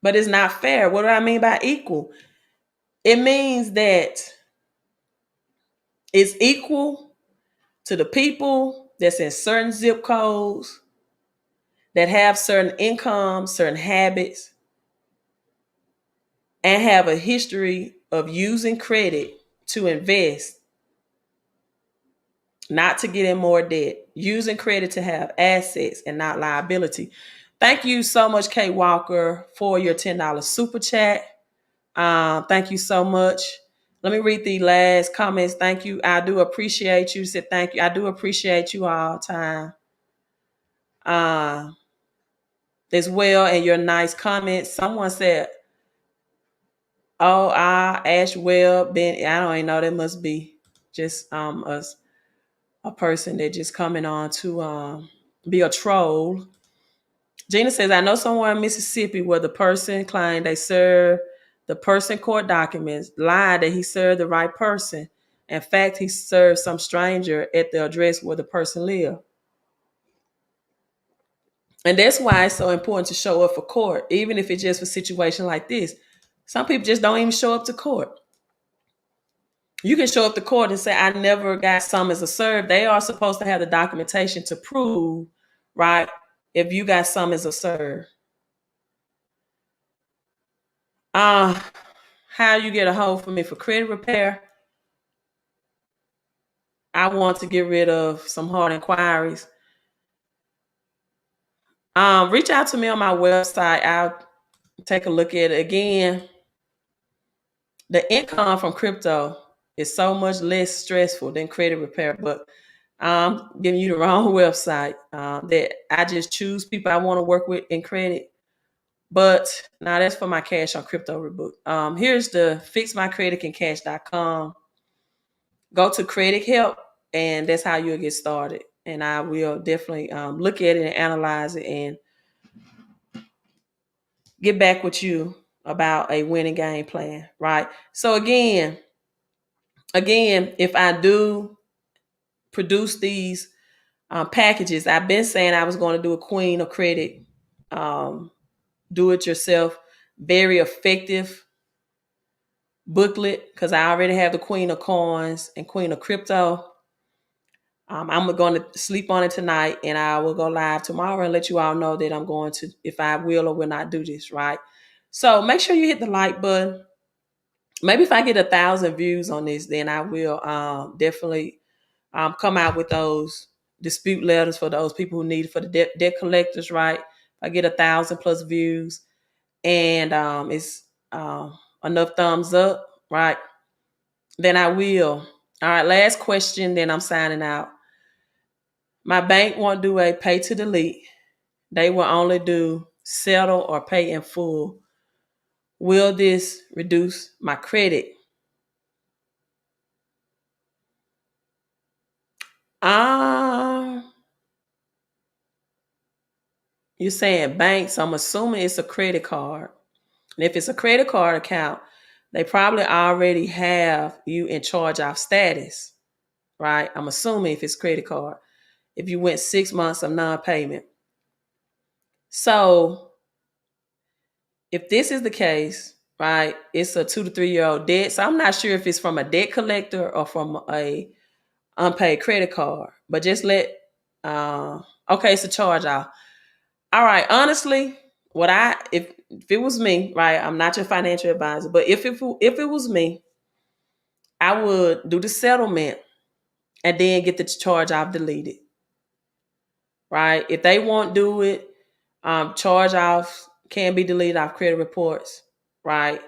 but it's not fair. What do I mean by equal? It means that it's equal to the people that's in certain zip codes, that have certain incomes, certain habits, and have a history of using credit to invest, not to get in more debt, using credit to have assets and not liability. Thank you so much, Kay Walker, for your $10 super chat. Thank you so much. Let me read the last comments. Thank you. I do appreciate you. Said thank you. I do appreciate you all time. As well, and your nice comments. Someone said, "Oh, Ash Webb, Ben." I don't even know. That must be just a person that just coming on to be a troll. Gina says, I know somewhere in Mississippi where the person claimed they served the person court documents, lied that he served the right person. In fact, he served some stranger at the address where the person lived. And that's why it's so important to show up for court, even if it's just for a situation like this. Some people just don't even show up to court. You can show up to court and say, I never got summons or served. They are supposed to have the documentation to prove, right, if you got summons or served. Uh, how you get a hold for me for credit repair? I want to get rid of some hard inquiries. Reach out to me on my website. I'll take a look at it again. The income from crypto is so much less stressful than credit repair, but I'm giving you the wrong website. That I just choose people I want to work with in credit. But now that's for my cash on crypto rebook. Here's the fixmycreditandcash.com. Go to credit help, and that's how you'll get started. And I will definitely look at it and analyze it and get back with you about a winning game plan, right? So again, if I do produce these packages, I've been saying I was going to do a Queen of Credit, um, do it yourself, very effective booklet because I already have the Queen of Coins and Queen of Crypto. I'm going to sleep on it tonight and I will go live tomorrow and let you all know that I'm going to, if I will or will not do this, right? So make sure you hit the like button. Maybe if I get 1,000 views on this, then I will definitely come out with those dispute letters for those people who need it for the debt collectors, right? If I get 1,000 plus views and it's enough thumbs up, right? Then I will. All right, last question, then I'm signing out. My bank won't do a pay to delete. They will only do settle or pay in full. Will this reduce my credit? Um, you're saying banks, I'm assuming it's a credit card. And if it's a credit card account, they probably already have you in charge off status, right? I'm assuming if it's credit card, if you went 6 months of non-payment. So if this is the case, right, it's a 2 to 3 year old debt. So I'm not sure if it's from a debt collector or from a unpaid credit card, but just okay, it's a charge off. All right, honestly, if it was me, right, I'm not your financial advisor, but if it was me, I would do the settlement and then get the charge off deleted, right? If they won't do it, charge off can be deleted off credit reports, right?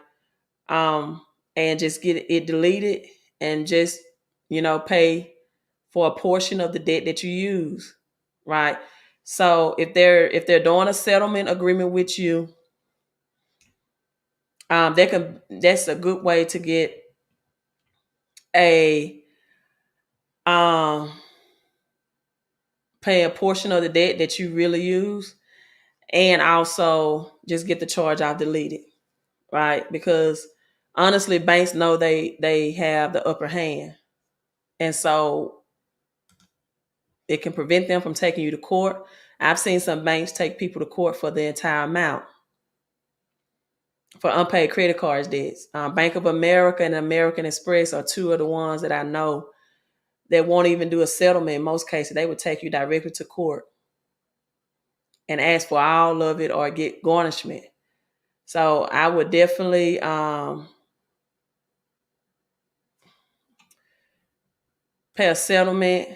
And just get it deleted and just pay for a portion of the debt that you use, right? So if they're doing a settlement agreement with you, that's a good way to get a um pay a portion of the debt that you really use and also just get the charge off deleted, right? Because honestly, banks know they have the upper hand, and so it can prevent them from taking you to court. I've seen some banks take people to court for the entire amount for unpaid credit cards debts. Bank of America and American Express are two of the ones that I know that won't even do a settlement. In most cases, they would take you directly to court and ask for all of it or get garnishment. So I would definitely pay a settlement.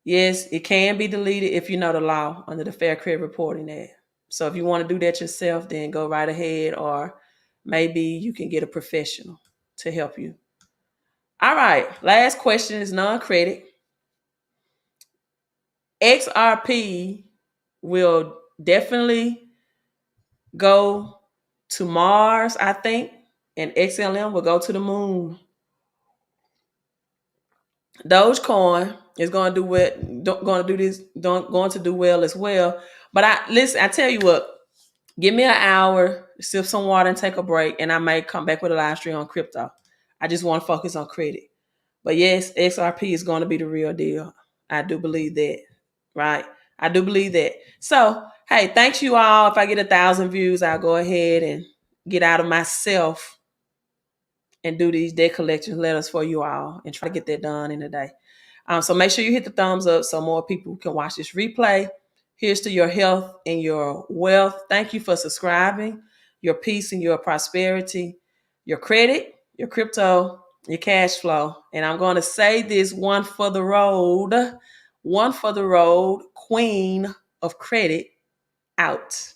Yes, it can be deleted if you know the law under the Fair Credit Reporting Act. So if you want to do that yourself, then go right ahead, or maybe you can get a professional to help you. All right, last question is non-credit. XRP will definitely go to Mars, I think, and XLM will go to the moon. Dogecoin is going to do what going to do this going to do well as well. But I tell you what, give me an hour, sip some water and take a break, and I may come back with a live stream on crypto. I just want to focus on credit. But yes, XRP is going to be the real deal. I do believe that, right? I do believe that. So, hey, thanks you all. If I get 1,000 views, I'll go ahead and get out of myself and do these debt collection letters for you all and try to get that done in a day. So make sure you hit the thumbs up so more people can watch this replay. Here's to your health and your wealth. Thank you for subscribing. your peace and your prosperity, your credit, your crypto, your cash flow. And I'm going to say this one for the road, queen of credit out.